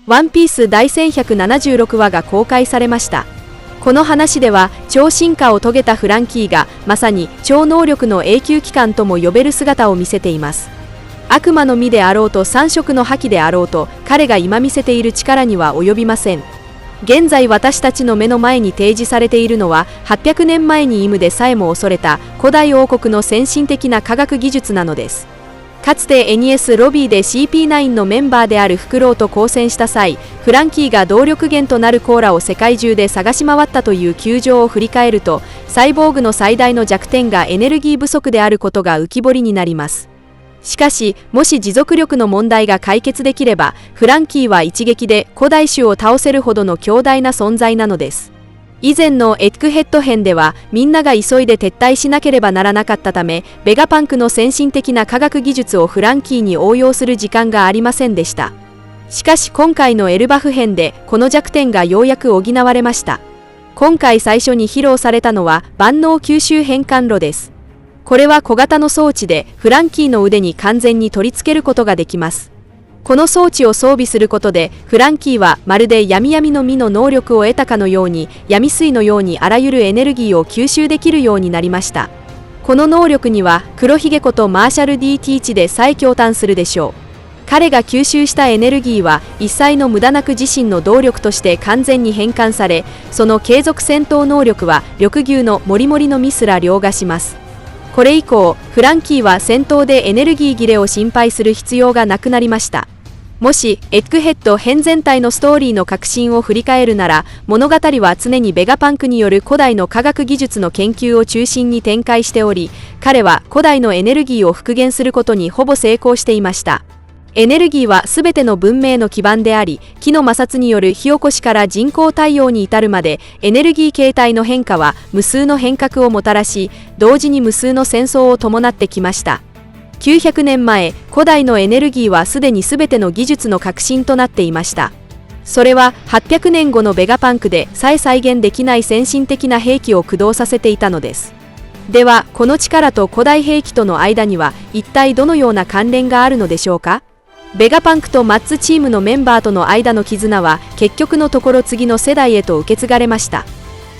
ワンピース第1176話が公開されました。この話では超進化を遂げたフランキーがまさに超能力の永久機関とも呼べる姿を見せています。悪魔の実であろうと三色の覇気であろうと彼が今見せている力には及びません。現在私たちの目の前に提示されているのは800年前にイムでさえも恐れた古代王国の先進的な科学技術なのです。かつて NES ロビーで CP9 のメンバーであるフクロウと交戦した際、フランキーが動力源となるコーラを世界中で探し回ったという窮状を振り返ると、サイボーグの最大の弱点がエネルギー不足であることが浮き彫りになります。しかし、もし持続力の問題が解決できれば、フランキーは一撃で古代種を倒せるほどの強大な存在なのです。以前のエッグヘッド編ではみんなが急いで撤退しなければならなかったため、ベガパンクの先進的な科学技術をフランキーに応用する時間がありませんでした。しかし今回のエルバフ編でこの弱点がようやく補われました。今回最初に披露されたのは万能吸収変換炉です。これは小型の装置でフランキーの腕に完全に取り付けることができます。この装置を装備することでフランキーはまるで闇闇の実の能力を得たかのように闇水のようにあらゆるエネルギーを吸収できるようになりました。この能力には黒ひげことマーシャル D ティーチでさえ驚嘆するでしょう。彼が吸収したエネルギーは一切の無駄なく自身の動力として完全に変換され、その継続戦闘能力は緑牛のモリモリの実すら凌駕します。これ以降フランキーは戦闘でエネルギー切れを心配する必要がなくなりました。もしエッグヘッド編全体のストーリーの核心を振り返るなら、物語は常にベガパンクによる古代の科学技術の研究を中心に展開しており、彼は古代のエネルギーを復元することにほぼ成功していました。エネルギーは全ての文明の基盤であり、木の摩擦による火起こしから人工太陽に至るまでエネルギー形態の変化は無数の変革をもたらし、同時に無数の戦争を伴ってきました。900年前、古代のエネルギーはすでに全ての技術の核心となっていました。それは800年後のベガパンクでさえ再現できない先進的な兵器を駆動させていたのです。では、この力と古代兵器との間には一体どのような関連があるのでしょうか。ベガパンクとマッツチームのメンバーとの間の絆は結局のところ次の世代へと受け継がれました。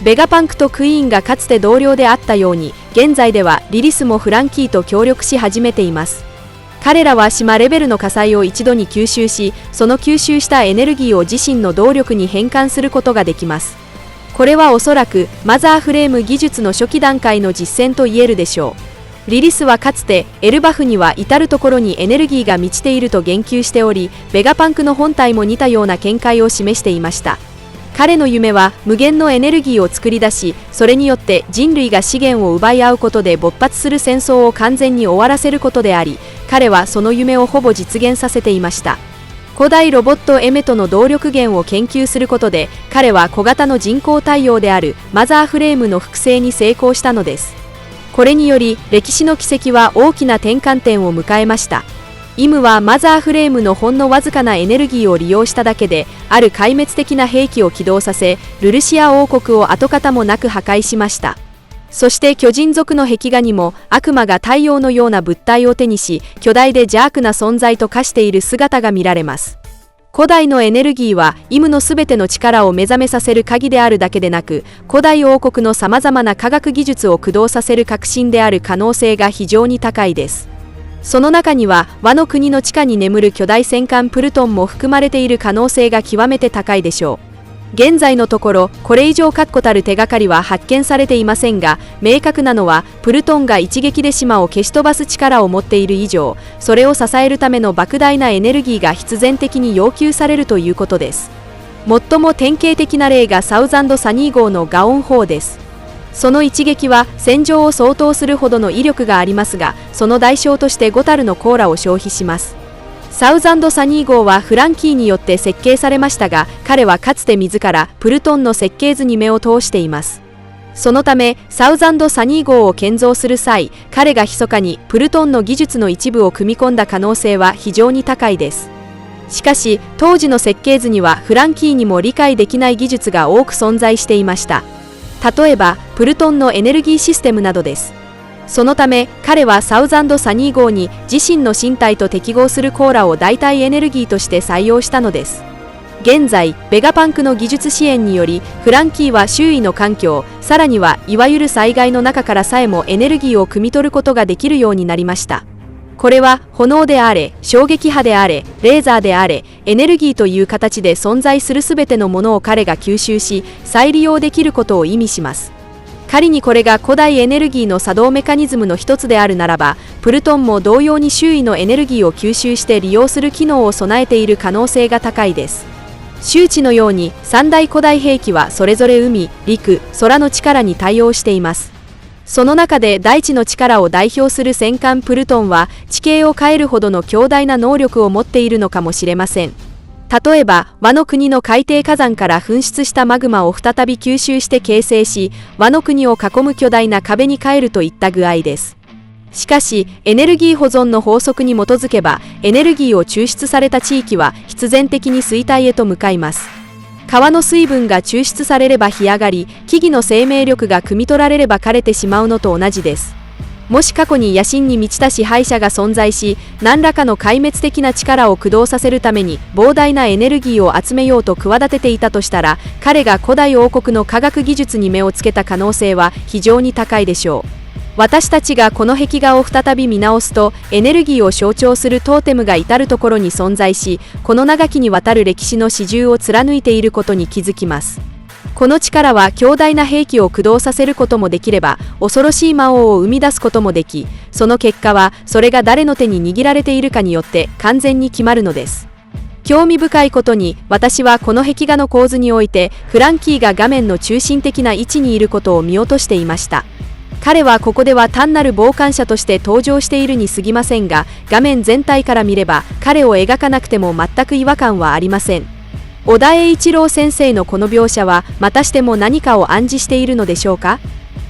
ベガパンクとクイーンがかつて同僚であったように、現在ではリリスもフランキーと協力し始めています。彼らは島レベルの火災を一度に吸収し、その吸収したエネルギーを自身の動力に変換することができます。これはおそらくマザーフレーム技術の初期段階の実践と言えるでしょう。リリスはかつてエルバフには至る所にエネルギーが満ちていると言及しており、ベガパンクの本体も似たような見解を示していました。彼の夢は無限のエネルギーを作り出し、それによって人類が資源を奪い合うことで勃発する戦争を完全に終わらせることであり、彼はその夢をほぼ実現させていました。古代ロボットエメトの動力源を研究することで、彼は小型の人工太陽であるマザーフレームの複製に成功したのです。これにより歴史の軌跡は大きな転換点を迎えました。イムはマザーフレームのほんのわずかなエネルギーを利用しただけで、ある壊滅的な兵器を起動させ、ルルシア王国を跡形もなく破壊しました。そして巨人族の壁画にも悪魔が太陽のような物体を手にし、巨大で邪悪な存在と化している姿が見られます。古代のエネルギーはイムのすべての力を目覚めさせる鍵であるだけでなく、古代王国のさまざまな科学技術を駆動させる革新である可能性が非常に高いです。その中にはワノ国の地下に眠る巨大戦艦プルトンも含まれている可能性が極めて高いでしょう。現在のところこれ以上確固たる手がかりは発見されていませんが、明確なのはプルトンが一撃で島を消し飛ばす力を持っている以上、それを支えるための莫大なエネルギーが必然的に要求されるということです。最も典型的な例がサウザンドサニー号のガオン砲です。その一撃は戦場を相当するほどの威力がありますが、その代償として5タルのコーラを消費します。サウザンドサニー号はフランキーによって設計されましたが、彼はかつて自らプルトンの設計図に目を通しています。そのためサウザンドサニー号を建造する際、彼が密かにプルトンの技術の一部を組み込んだ可能性は非常に高いです。しかし当時の設計図にはフランキーにも理解できない技術が多く存在していました。例えばプルトンのエネルギーシステムなどです。そのため彼はサウザンドサニー号に自身の身体と適合するコーラを代替エネルギーとして採用したのです。現在、ベガパンクの技術支援により、フランキーは周囲の環境、さらにはいわゆる災害の中からさえもエネルギーを汲み取ることができるようになりました。これは炎であれ、衝撃波であれ、レーザーであれ、エネルギーという形で存在するすべてのものを彼が吸収し、再利用できることを意味します。仮にこれが古代エネルギーの作動メカニズムの一つであるならば、プルトンも同様に周囲のエネルギーを吸収して利用する機能を備えている可能性が高いです。周知のように三大古代兵器はそれぞれ海、陸、空の力に対応しています。その中で大地の力を代表する戦艦プルトンは地形を変えるほどの強大な能力を持っているのかもしれません。例えば、ワノ国の海底火山から噴出したマグマを再び吸収して形成し、ワノ国を囲む巨大な壁に変えるといった具合です。しかし、エネルギー保存の法則に基づけば、エネルギーを抽出された地域は必然的に衰退へと向かいます。川の水分が抽出されれば干上がり、木々の生命力が汲み取られれば枯れてしまうのと同じです。もし過去に野心に満ちた支配者が存在し、何らかの壊滅的な力を駆動させるために膨大なエネルギーを集めようと企てていたとしたら、彼が古代王国の科学技術に目をつけた可能性は非常に高いでしょう。私たちがこの壁画を再び見直すと、エネルギーを象徴するトーテムが至るところに存在し、この長きにわたる歴史の始終を貫いていることに気づきます。この力は強大な兵器を駆動させることもできれば、恐ろしい魔王を生み出すこともでき、その結果はそれが誰の手に握られているかによって完全に決まるのです。興味深いことに、私はこの壁画の構図においてフランキーが画面の中心的な位置にいることを見落としていました。彼はここでは単なる傍観者として登場しているに過ぎませんが、画面全体から見れば彼を描かなくても全く違和感はありません。小田栄一郎先生のこの描写はまたしても何かを暗示しているのでしょうか。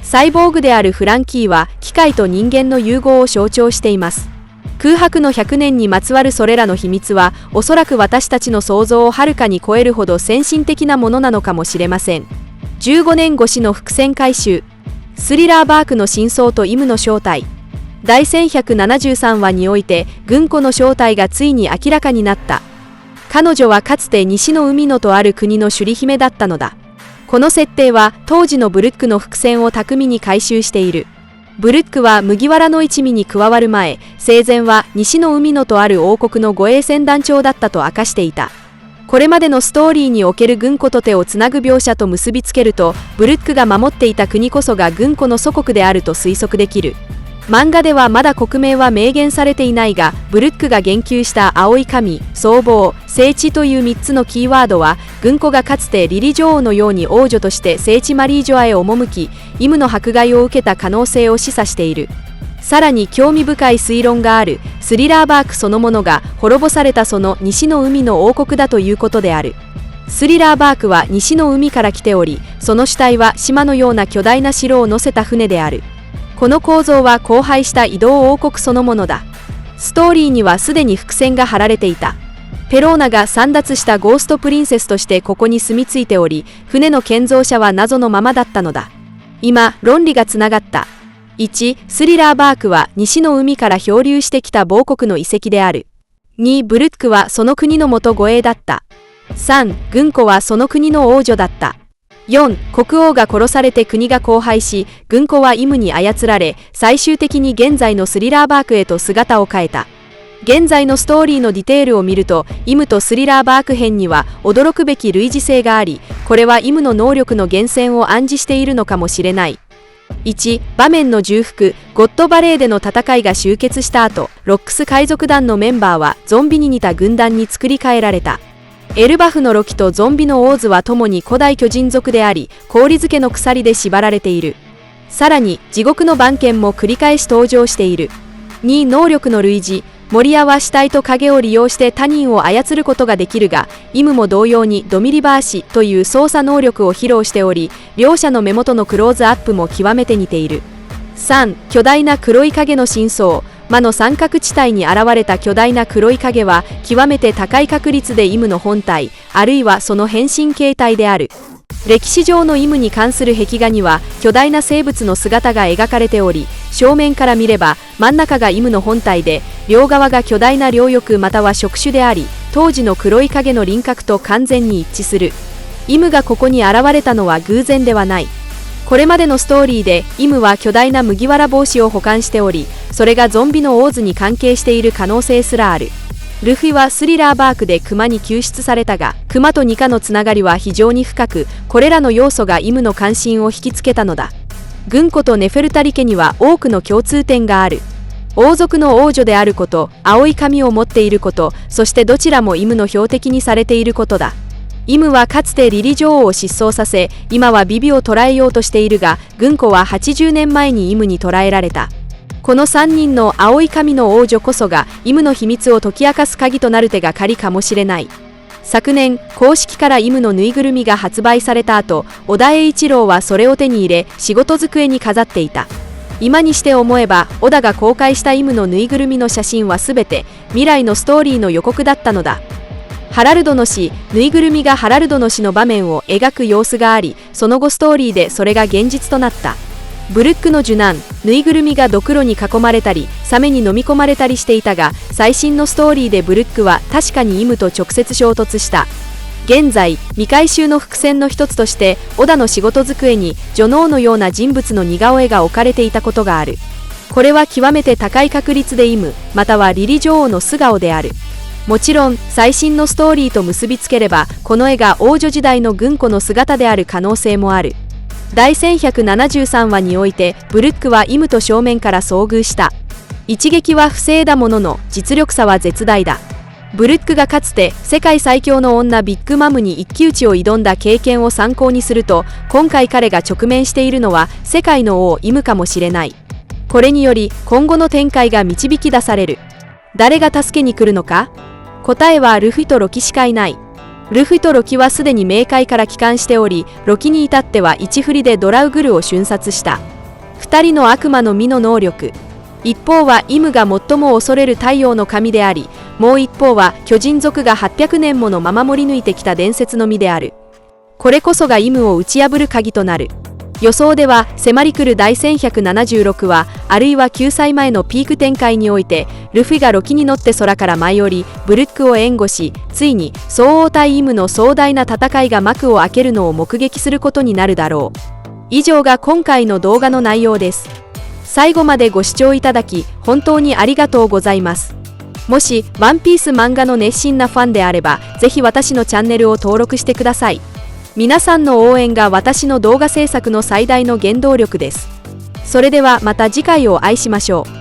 サイボーグであるフランキーは機械と人間の融合を象徴しています。空白の100年にまつわるそれらの秘密は、おそらく私たちの想像をはるかに超えるほど先進的なものなのかもしれません。15年越しの伏線回収。スリラーバークの真相とイムの正体。第1173話において、グンコの正体がついに明らかになった。彼女はかつて西の海のとある国の首里姫だったのだ。この設定は当時のブルックの伏線を巧みに回収している。ブルックは麦わらの一味に加わる前、生前は西の海のとある王国の護衛船団長だったと明かしていた。これまでのストーリーにおけるグンコと手をつなぐ描写と結びつけると、ブルックが守っていた国こそがグンコの祖国であると推測できる。漫画ではまだ国名は明言されていないが、ブルックが言及した青い神、僧帽、聖地という3つのキーワードは、グンコがかつてリリ女王のように王女として聖地マリージョアへ赴き、イムの迫害を受けた可能性を示唆している。さらに興味深い推論がある。スリラーバークそのものが滅ぼされたその西の海の王国だということである。スリラーバークは西の海から来ており、その主体は島のような巨大な城を乗せた船である。この構造は荒廃した移動王国そのものだ。ストーリーにはすでに伏線が張られていた。ペローナが簒奪したゴーストプリンセスとしてここに住み着いており、船の建造者は謎のままだったのだ。今、論理がつながった。1、スリラーバークは西の海から漂流してきた亡国の遺跡である。2、ブルックはその国の元護衛だった。3、グンコはその国の王女だった。4、国王が殺されて国が荒廃し、グンコはイムに操られ、最終的に現在のスリラーバークへと姿を変えた。現在のストーリーのディテールを見ると、イムとスリラーバーク編には驚くべき類似性があり、これはイムの能力の源泉を暗示しているのかもしれない。1、場面の重複、ゴッドバレーでの戦いが終結した後、ロックス海賊団のメンバーはゾンビに似た軍団に作り変えられた。エルバフのロキとゾンビのオーズは共に古代巨人族であり、氷漬けの鎖で縛られている。さらに、地獄の番犬も繰り返し登場している。2、能力の類似。モリアは死体と影を利用して他人を操ることができるが、イムも同様にドミリバーシという操作能力を披露しており、両者の目元のクローズアップも極めて似ている。3、巨大な黒い影の真相。魔の三角地帯に現れた巨大な黒い影は、極めて高い確率でイムの本体、あるいはその変身形態である。歴史上のイムに関する壁画には巨大な生物の姿が描かれており、正面から見れば真ん中がイムの本体で、両側が巨大な両翼または触手であり、当時の黒い影の輪郭と完全に一致する。イムがここに現れたのは偶然ではない。これまでのストーリーでイムは巨大な麦わら帽子を保管しており、それがゾンビのオーズに関係している可能性すらある。ルフィはスリラーバークでクマに救出されたが、クマとニカのつながりは非常に深く、これらの要素がイムの関心を引きつけたのだ。グンコとネフェルタリ家には多くの共通点がある。王族の王女であること、青い髪を持っていること、そしてどちらもイムの標的にされていることだ。イムはかつてリリ女王を失踪させ、今はビビを捕らえようとしているが、グンコは80年前にイムに捕らえられた。この3人の青い髪の王女こそがイムの秘密を解き明かす鍵となる手がかりかもしれない。昨年、公式からイムのぬいぐるみが発売された後、小田栄一郎はそれを手に入れ、仕事机に飾っていた。今にして思えば、小田が公開したイムのぬいぐるみの写真はすべて未来のストーリーの予告だったのだ。ハラルドの死、ぬいぐるみがハラルドの死の場面を描く様子があり、その後ストーリーでそれが現実となった。ブルックの受難、ぬいぐるみがドクロに囲まれたり、サメに飲み込まれたりしていたが、最新のストーリーでブルックは確かにイムと直接衝突した。現在、未回収の伏線の一つとして、小田の仕事机にジョノーのような人物の似顔絵が置かれていたことがある。これは極めて高い確率でイム、またはリリ女王の素顔である。もちろん、最新のストーリーと結びつければ、この絵が王女時代のグンコの姿である可能性もある。第1173話において、ブルックはイムと正面から遭遇した。一撃は不正だものの、実力差は絶大だ。ブルックがかつて世界最強の女ビッグマムに一騎打ちを挑んだ経験を参考にすると、今回彼が直面しているのは世界の王イムかもしれない。これにより今後の展開が導き出される。誰が助けに来るのか？答えはルフィとロキしかいない。ルフィとロキはすでに冥界から帰還しており、ロキに至っては一振りでドラウグルを瞬殺した。2人の悪魔の実の能力。一方はイムが最も恐れる太陽の神であり、もう一方は巨人族が800年ものまま守り抜いてきた伝説の実である。これこそがイムを打ち破る鍵となる。予想では迫り来る第1176話、あるいは9歳前のピーク展開において、ルフィがロキに乗って空から舞い降り、ブルックを援護し、ついに総王対イムの壮大な戦いが幕を開けるのを目撃することになるだろう。以上が今回の動画の内容です。最後までご視聴いただき本当にありがとうございます。もしワンピース漫画の熱心なファンであれば、ぜひ私のチャンネルを登録してください。皆さんの応援が私の動画制作の最大の原動力です。それではまた次回をお会いしましょう。